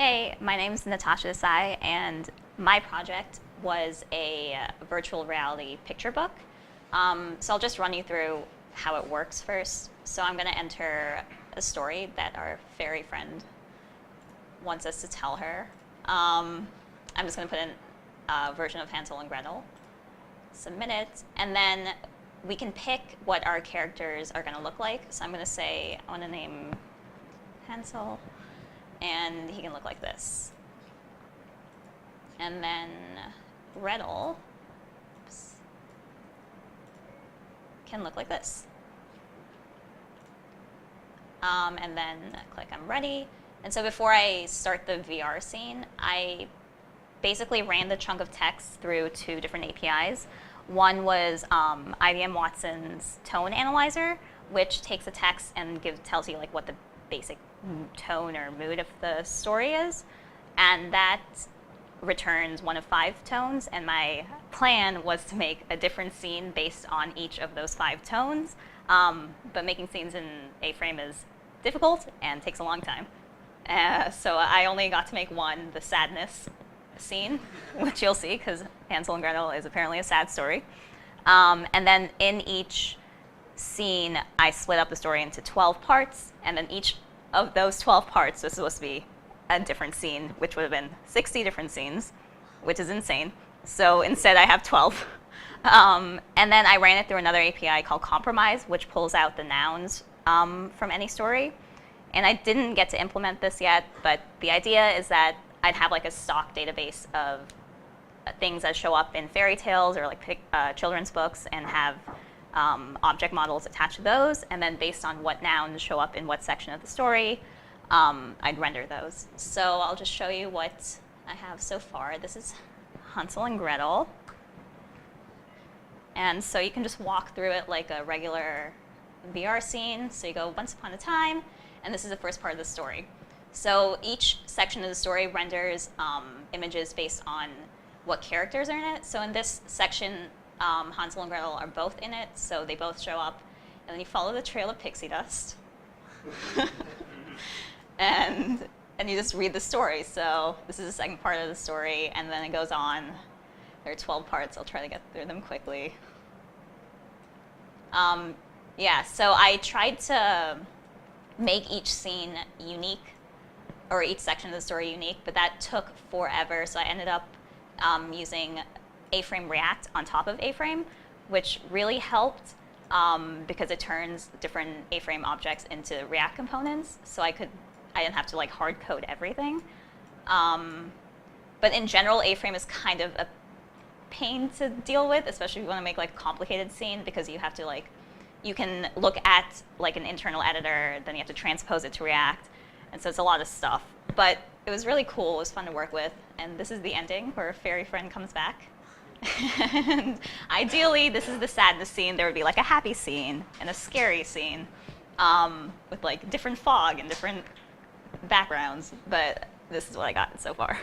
Hey, my name's Natasha Desai, and my project was a virtual reality picture book. So I'll just run you through how it works first. So I'm going to enter a story that our fairy friend wants us to tell her. I'm just going to put in a version of Hansel and Gretel, submit it, and then we can pick what our characters are going to look like. So I'm going to say I want to name Hansel, and he can look like this. And then Gretel can look like this. And then click I'm ready. And so before I start the VR scene, I basically ran the chunk of text through two different APIs. One was IBM Watson's tone analyzer, which takes a text and tells you like what the basic tone or mood of the story is, and that returns one of 5 tones, and my plan was to make a different scene based on each of those 5 tones, but making scenes in A-frame is difficult and takes a long time. So I only got to make one, the sadness scene, which you'll see because Hansel and Gretel is apparently a sad story. And then in each scene, I split up the story into 12 parts, and then each of those 12 parts was supposed to be a different scene, which would have been 60 different scenes, which is insane. So instead, I have 12. And then I ran it through another API called Compromise, which pulls out the nouns from any story. And I didn't get to implement this yet, but the idea is that I'd have like a stock database of things that show up in fairy tales or like children's books, and have object models attached to those, and then based on what nouns show up in what section of the story, I'd render those. So I'll just show you what I have so far. This is Hansel and Gretel. And so you can just walk through it like a regular VR scene. So you go once upon a time, and this is the first part of the story. So each section of the story renders images based on what characters are in it. So in this section, Hansel and Gretel are both in it, so they both show up. And then you follow the trail of pixie dust. and you just read the story. So this is the second part of the story, and then it goes on. There are 12 parts. I'll try to get through them quickly. Yeah, so I tried to make each scene unique, or each section of the story unique, but that took forever, so I ended up using A-frame React on top of A-frame, which really helped because it turns different A-frame objects into React components, so I didn't have to like hard code everything. But in general, A-frame is kind of a pain to deal with, especially if you want to make like a complicated scene, because you have to you can look at like an internal editor, then you have to transpose it to React, and so it's a lot of stuff. But it was really cool, it was fun to work with, and this is the ending where a fairy friend comes back. And ideally, this is the sadness scene. There would be like a happy scene and a scary scene with like different fog and different backgrounds, but this is what I got so far.